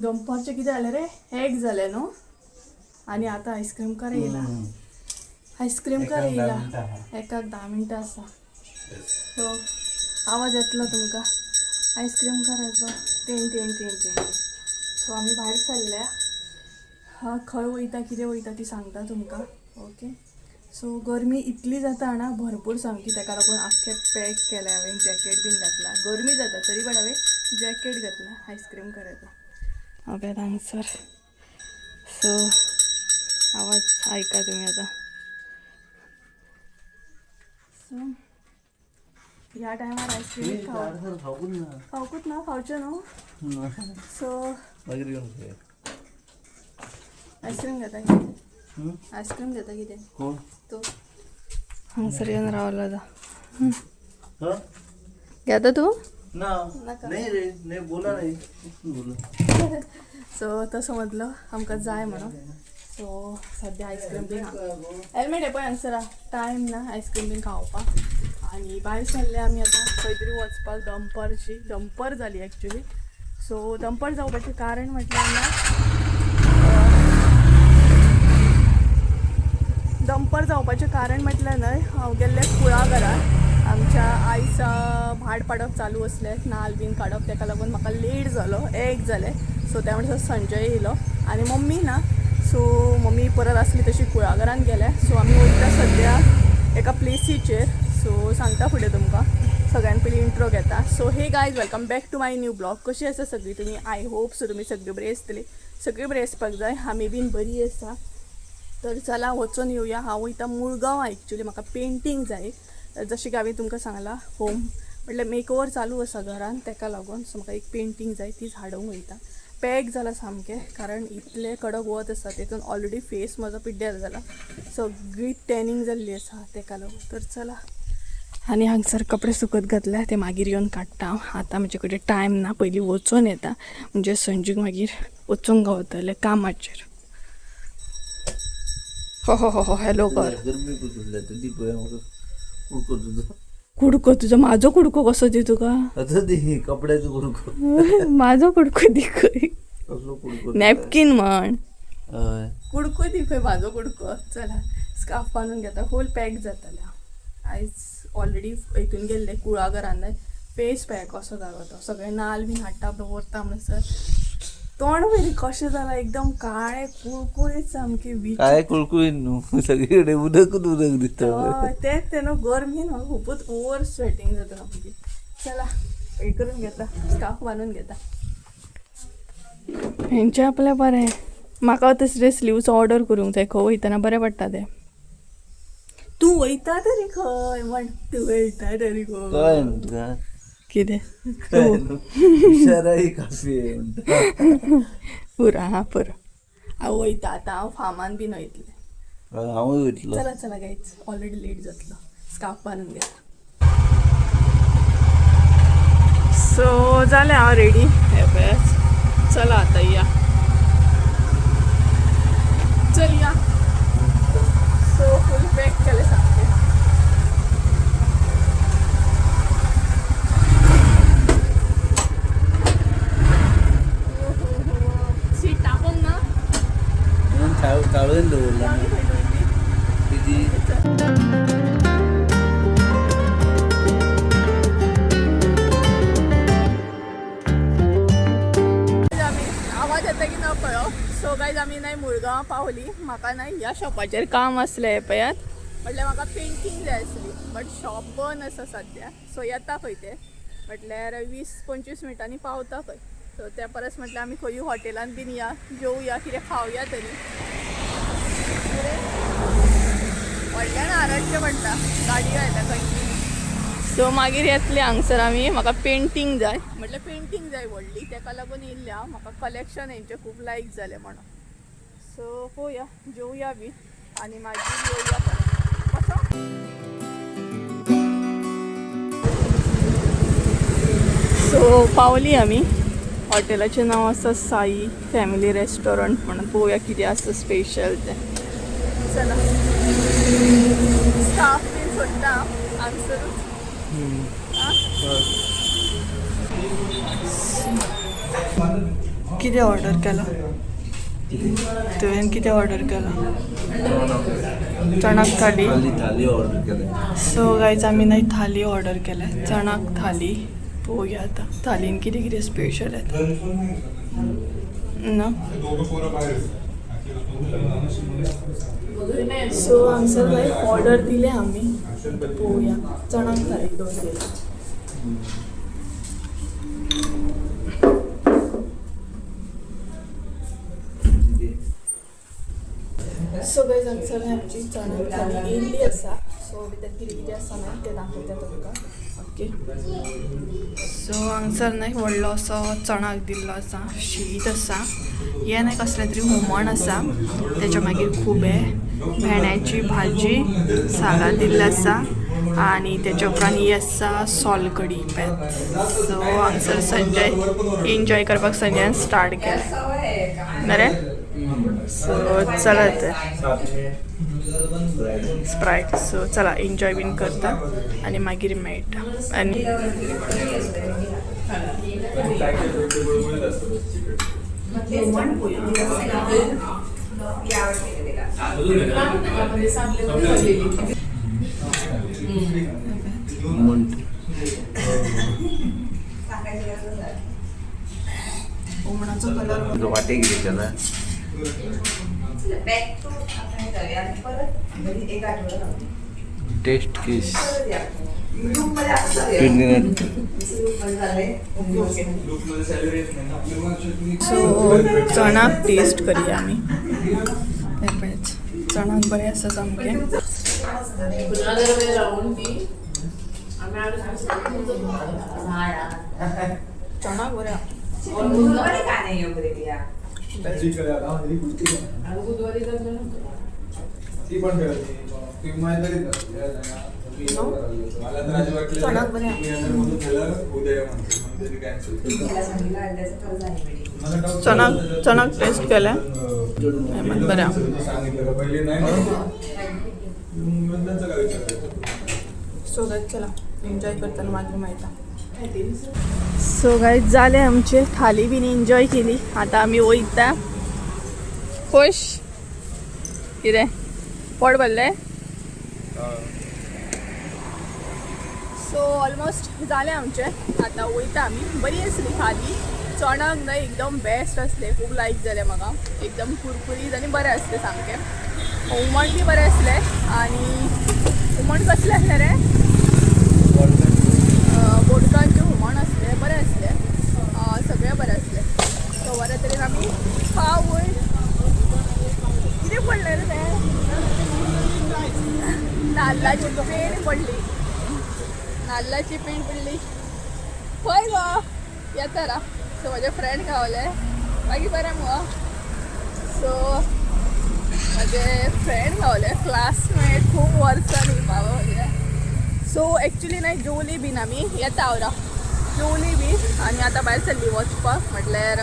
दनपारचे किती झाले रे 1 झाले न्हू आणि आता आईस्क्रीम करा येयला आईस्क्रीम करा येयला एकाक 10 मिनटां आसा सो आवाज येतलो तुमकां आईस्क्रीम करायचो ten ten ten ten so आमी भायर सरल्या खंय वयता कितें वयता ती सांगता तुमकां ओके सो गरमी इतली जाता ना भरपूर सामकी ताका लागून आख्खें पॅक केलें हांवें जॅकेट बीन घातला गरमी जाता तरी पण हांवें जॅकेट घातला आईस्क्रीम करायचा हांवें हांगसर सो आवाज ऐका तुम्ही आता सो ह्या टायमार आईस्क्रीम खावकूच ना खावचें न्हू सो आईस्क्रीम घेता कितें आईस्क्रीम घेता कितें तूं हांगसर येवन रावला घेता तूं सो तो समजलो आमकां जाय म्हणून सो सद्या आईस्क्रीम बीन हेल्मेट आहे पण हांगसर टायम ना आईस्क्रीम बीन खावपाक आणि भायर सरले आमी आतां खंय तरी वचपाक दंपर जाली एक्चुली सो दंपर जावपाचें कारण म्हटल्यार ना दंपर जावपाचें कारण म्हटल्यार न्हय हांव गेल्लें कुळागरांत आमच्या आईचं भाड पाडप चालू असलें नाल बीन काडप ताका लागून म्हाका लेट जालो 1 जालें सो त्या म्हणसर संजय येयलो आनी मम्मी ना सो मम्मी परत आसली तशी कुळागरांत गेल्या सो आमी वयता सद्या एका प्लेसीचेर सो सांगता फुडें तुमकां सगळ्यान पयलीं इंट्रो घेता so hey guys welcome back to my new blog कशी आसा सगळीं तुमी आय होप सो तुमी सगळीं बरी आसतली सगळीं बरी आसपाक जाय आमी बीन बरी आसा तर चला वचून येवया हांव वयता मुळगांव एक्चुली म्हाका पेंटींग जाय जशें की हांवें तुमकां सांगलां होम म्हटल्यार मेकओवर चालू आसा घरान ताका लागून सो म्हाका एक पेंटींग जाय तीच हाडूंक वयता पॅक जाला सामकें कारण इतलें कडक वत आसा तितून ऑलरेडी फेस म्हजो पिड्ड्यार जाला सगळी टॅनिंग जाल्ली आसा ताका लागून तर चला आनी हांगसर कपडे सुकत घातल्या ते मागीर येवन काडटा हांव आतां म्हजे कडेन टायम ना पयलीं वचून येता म्हणजे संजूक मागीर वचूंक गावतलें कामाचेर हो हॅलो कर कुडको तुजो माझो कुडको कसो दी तुका कपड्याचो कुडको माझो कुडको दी खंय नॅपकिन म्हण कुडको दी खंय माझो कुडको चला स्कार्फ बांदून घेता होल पॅक जाताले आयज ऑलरेडी हितून गेल्ले कुळागरान फेस पॅक कसो जालो तो सगळे नाल बीन हाडटा दवरता म्हणसर तोंड पयलीं कशें जालां एकदम काळें कुळकुळीत सामकी काय कुळकुळीत न्हू सगळीकडे उदकूच उदक दिसता तेच ते न्हू गरमीन म्हाका खूपच ओवर स्वेटींग जाता सामकी चला हे करून घेता स्कार्फ बांदून घेता हेंचे आपले बरें म्हाका तसले स्लीव्स ऑर्डर करूंक जाय खंय वयतना बरें पडटा ते तूं वयता तरी खंय म्हण तूं वयता तरी खंय कितें पुरा पुरा हांव वयता आतां हांव फार्मान बीन वयतलें हांवूय वयतलो चला चला गायज ऑलरेडी लेट जातलो स्कार्फ बांदून घेता सो जालें हांव रेडी हे पळयात चला आतां या चल या सो फूल पॅक केलें सामकें सीट टाकून ना काळून दवरला किती आवाज येता की ना पळो सो गायज आमी नाही मुळगांव पावली म्हाका नाही ह्या शॉपाचेर काम असलें हे पळयात म्हटल्यार म्हाका पेंटींग जाय आसली बट शॉप बंद आसा सद्या सो येता खंय ते म्हटल्यार 20-25 मिनटांनी पावता खंय सो त्या परस म्हटल्यार आमी खंय हॉटेलान बीन या जेवया कितें खावया तरी व्हडल्यान आरडचें पडटा गाडयो येता खंयची सो मागीर येतले हांगसर आमी म्हाका पेंटींग जाय म्हटल्यार पेंटींग जाय व्हडली ताका लागून येयल्ले हांव म्हाका कलेक्शन हेंचें खूब लायक जालें म्हणून सो पळोवया जेवया बी आनी मागीर येवया परत कसो सो पावली आमी हॉटेलाचें नांव आसा साई फॅमिली रेस्टॉरंट म्हणून पळोवया कितें आसा स्पेशल तें चला स्टाफ बीन सोडटा हांगसरूच किती ऑर्डर केला तुवें किती ऑर्डर केला चणाक थाली थाली ऑर्डर केलं. सो गायज आम्ही नाही थाली ऑर्डर केल्या चणाक थाली पोया आता थालीन किती किती स्पेशल आहेत ना सो हांगसर काय ऑर्डर दिले आम्ही पोया चणाक थाली 2 दिले सो गायज हांगसर आमची चणाक थाली येयल्ली आसा सो भितर कितें कितें आसा ना तें दाखयता तुमकां ओके सो हांगसर न्हय व्हडलो असो चणाक दिल्लो आसा शीत आसा हें न्हय कसलें तरी हुमण आसा तेच्या मागीर खुबे भेंड्याची भाजी सालाद दिल्लें आसा आनी तेच्या उपरांत ही आसा सोलकडी पेत सो हांगसर संजय एन्जॉय करपाक संजयान स्टार्ट केलें बरें सो चला तर स्प्रायट सो चला एन्जॉय बीन करता आनी मागीर मेळटा आनी हुमणाचो कलर वाटे घेतला टेस्ट किस सो चणाक टेस्ट करूया आमी चणाक बरें आसा सामकें चणाक बरें चणाक बरें चणाक टेस्ट केलें बरें सो गायज चला एन्जॉय करतना मागीर मेळटा सो गायज जालें आमचे थाली बीन एन्जॉय केली आतां आमी वयता खुश कितें पोट भरलें सो ऑलमोस्ट जालें आमचें आतां वयता आमी बरी आसली थाली चणाक न्हय एकदम बेस्ट आसलें खूब लायक जालें म्हाका एकदम कुरकुरीत आनी बरें आसलें सामकें हुमण बी बरें आसलें आनी हुमण कसलें आसलें रे बोडकांचें हुमण आसलें बरें आसलें सगळें बरें आसलें सो बरे तरेन आमी खावून कितें पडलें रे तें नाल्लाची पेंड पडली नाल्लाची पेंड पडली खंय गो येता रा सो म्हजे फ्रेंड गावले मागीर बरें मुगो सो म्हजे फ्रेंड गावले क्लासमेट खूब वर्सांनी बाबा म्हजे सो एक्चुली नाही जेवली बीन आमी येता हांव जेवली बी आनी आतां भायर सरली वचपाक म्हटल्यार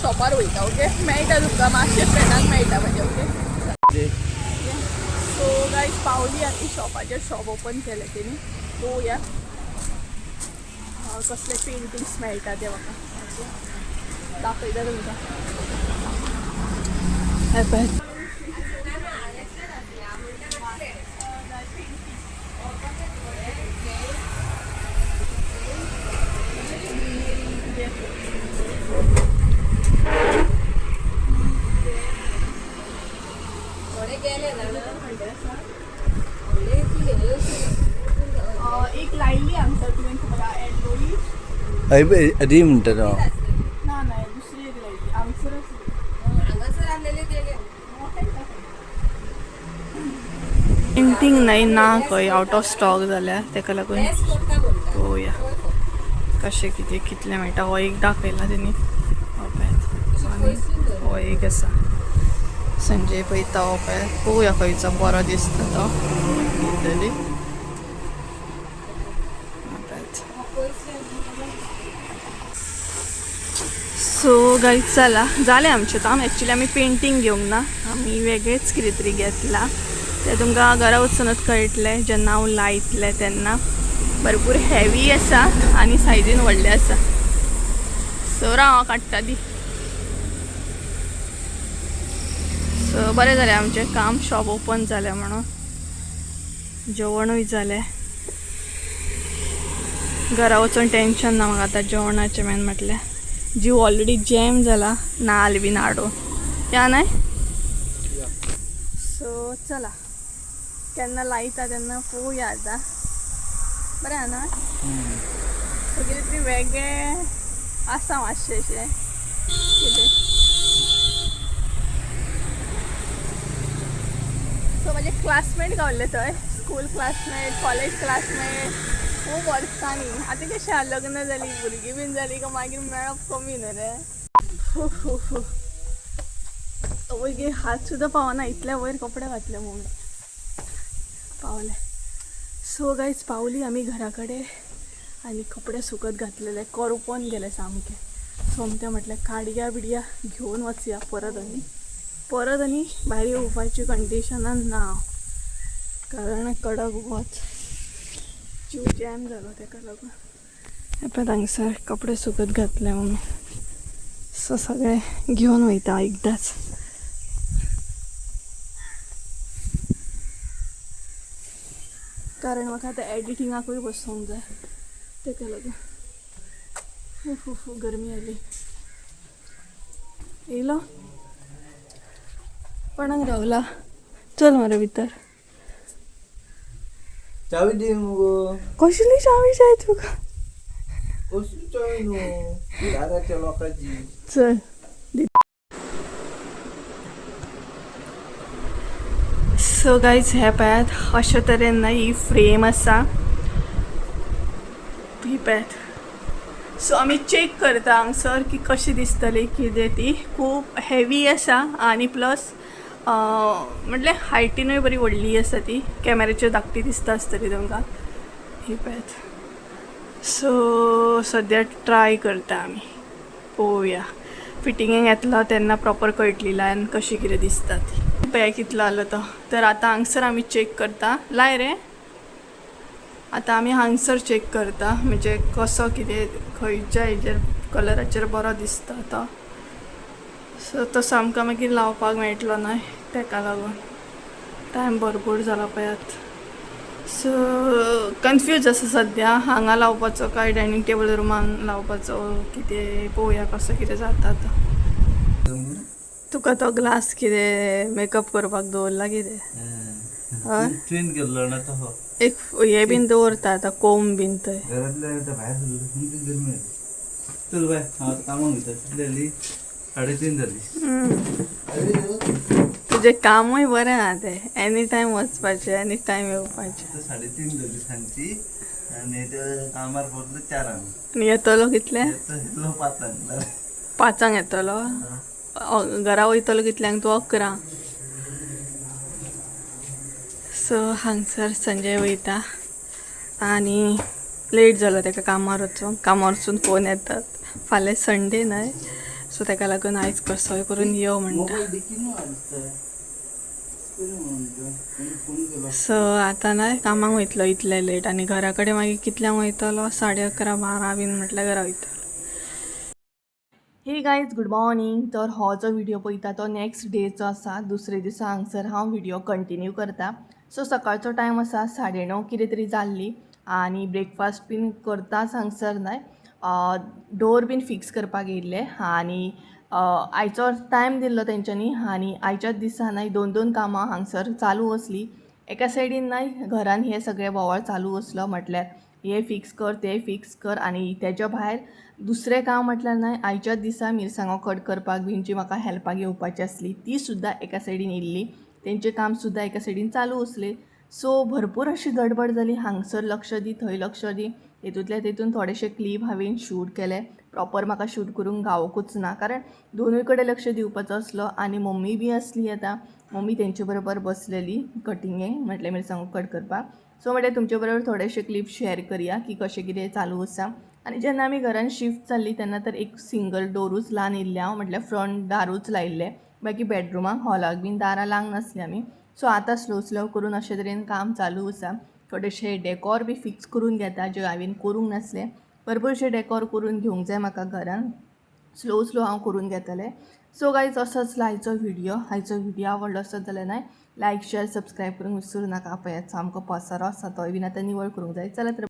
शॉपार वयता ओके मेळटा तुमकां मातशें फ्रेंडाक मेळटा म्हणजे ओके सो गायज पावली आनी शॉपाचेर शॉप ओपन केलें तेणी पळोवया कसले पेंटिंग्स मेळटा ते म्हाका दाखयता तुमकां हे पळय एक लायली आमचं तुवें खबर एंड्रॉइड अदी म्हणटा तो ना ना दुसरी एक लायली पेंटिंग नाही ना खंय आउट ऑफ स्टॉक जाल्या तेका लागून पळोवया कशें कितें कितलें मेळटा हो एक दाखयला तेणी हो एक आसा संजय पळयता हो पळय पळोवया खंयचो बरो दिसता तो कितें सो गायज चला जालें आमचें काम एक्चुली आमी पेंटींग घेवंक ना आमी वेगळेच कितें तरी घेतला तें तुमकां घरा वचूनच कळटलें जेन्ना हांव लायतलें तेन्ना भरपूर हेवी आसा आनी सायजीन व्हडलें आसा सो राव हांव काडटा दी सो बरें जालें आमचें काम, शॉप ओपन जालें म्हणून. जेवणूय जालें. घरा वचून टेन्शन ना म्हाका आतां जेवणाचें मेन म्हटल्यार. जीव ऑलरेडी जॅम जाला नाल्ल बीन हाडून. या नाही. सो चला केन्ना लायता तेन्ना पळोवया आतां. बरें आहा ना. कितें तरी वेगळें आसा मातशें अशें कितें. सो म्हजे क्लासमेट गावल्ले थंय. स्कूल क्लासमेट, कॉलेज क्लासमेट खूब वर्सांनी. आतां कशें आहा लग्न जाली भुरगीं बीन जाली काय मागीर मेळप कमी न्हू रे. वयर हात सुद्दां पावना इतल्या वयर कपडे घातले मम्मी. पावले. सो गायज पावली आमी घरा कडेन आनी कपडे सुकत घातलेले करपोन गेले सामके. सोमतें म्हटल्यार काडया बिडया घेवन वचया परत आनी भायर येवपाची कंडिशनान ना कारण कडक वच. जीव जॅम जालो ताका लागून. हेपळय हांगसर कपडे सुकत घातले मम्मी. सो सगळे घेवन वयता एकदांच. कारण म्हाका आतां एडिटिंगाकूय बसोंक जाय ताका लागून. गरमी आयली. येयलो कोणाक रावला. चल मरे भितर. चावी दे मगो. कसली चावी जाय तुका. कसली चावी न्हू दाराच्या लोकांची. चल. सो गायज हे पळयात अशे तरेन ना ही फ्रेम आसा. ही पळयात. सो आमी चेक करता हांगसर की कशी दिसतली कितें ती. खूब हेवी आसा आनी प्लस म्हटल्यार हायटीनूय बरी व्हडली आसा ती. कॅमेराचेर धाकटी दिसता आसतली तुमकां. ही पळयात. सो सद्या ट्राय करता आमी. पळोवया फिटिंगेक येतलो तेन्ना प्रॉपर कळटली लायन कशी कितें दिसता ती. पळय कितलो आलो तो. तर आतां हांगसर आमी चेक करता. लाय रे. आतां आमी हांगसर चेक करता म्हणजे कसो कितें खंयच्या हेजेर कलराचेर बरो दिसता तो. सो तसो आमकां मागीर लावपाक मेळटलो न्हय ताका लागून. टायम भरपूर जाला पळयात. सो कन्फ्यूज आसा सद्या हांगा लावपाचो काय डायनिंग टेबल रुमान लावपाचो कितें पळोवया कसो कितें जाता तो. तुका तो ग्लास कितें मेकअप करपाक दवरला कितें. हय ट्रेन गेल्लो ना तो. एक हे बीन दवरता आतां कोंब बीन थंय. घरातल्या भायर सरलो गरमी. चल बाय हांव कामाक वयता. कितली जाली 3:30 जाली. तुजें कामूय बरें आहा तें. एनी टायम वचपाचें एनी टायम येवपाचें. 3:30 जाली सांजची आनी ते कामार पावतलो 4:00. आनी येतलो कितले. येतलो 5:00. 5:00 येतलो. घरा वयतलो कितल्यांक तूं 11. सो हांगसर संजय वयता आनी लेट जालो ताका कामार वचूंक. कामार वचून फोन येतात. फाल्यां संडे न्हय सो ताका लागून आयज कसोय करून यो म्हणटा. सो आतां न्हय कामाक वयतलो इतले लेट आनी घरा कडेन मागीर कितल्यांक वयतलो 11:30 12 बीन म्हटल्यार घरा वयतलो. हे गायज गुड मॉर्निंग. तर हो जो व्हिडिओ पळयता तो नेक्स्ट डेचो आसा. दुसरे दिसा हांगसर हांव व्हिडिओ कंटिन्यू करता. सो सकाळचो टायम आसा 9:30 कितें तरी जाल्ली आनी ब्रेकफास्ट बीन करताच हांगसर न्हय डोर बीन फिक्स करपाक येयल्ले आनी आयचो टायम दिल्लो तेंच्यांनी आनी आयच्याच दिसा न्हय 2 कामां हांगसर चालू आसली. एका सायडीन न्हय घरान हे सगळे बोवाळ चालू आसलो म्हटल्यार हे फिक्स कर ते फिक्स कर आनी तेच्या भायर दुसरें काम म्हटल्यार न्हय आयच्याच दिसा मिरसांगो कट करपाक बीन जी म्हाका हेल्पाक येवपाची आसली ती सुद्दां एका सायडीन येयल्ली. तेंचें काम सुद्दां एका सायडीन चालू आसलें. सो भरपूर अशी गडबड जाली. हांगसर लक्ष दी थंय लक्ष दी. तेतूंतल्या तेतून थोडेशे क्लीप हांवें शूट केले. प्रॉपर म्हाका शूट करूंक गावोकूच ना कारण दोनूय कडेन लक्ष दिवपाचो आसलो आनी मम्मी बी आसली. आतां मम्मी तेंचे बरोबर बसलेली कटिंगेक म्हटल्यार मिरसांगो कट करपाक. सो म्हटल्यार तुमचे बरोबर थोडेशे क्लीप शेअर करया की कशें कितें चालू आसा. आनी जेन्ना आमी घरान शिफ्ट जाल्ली तेन्ना तर एक सिंगल डोरूच लावन येयल्लें हांव म्हटल्यार फ्रंट दारूच लायिल्लें. बाकी बेडरुमाक हॉलाक बीन दारां लावंक नासलीं आमी. सो आतां स्लो करून अशे तरेन काम चालू आसा. थोडेशे डेकोर बी फिक्स करून घेता जे हांवें करूंक नासलें. भरपूरशे डेकोर करून घेवंक जाय म्हाका घरान स्लो स्लो हांव करून घेतलें. सो गायज असोच आयचो व्हिडिओ आवडलो आसत जाल्यार लायक शेअर सबस्क्राईब करूंक विसरूं नाका. पळयात सामको पसारो आसा तोय बीन आतां निवळ करूंक जाय. चला तर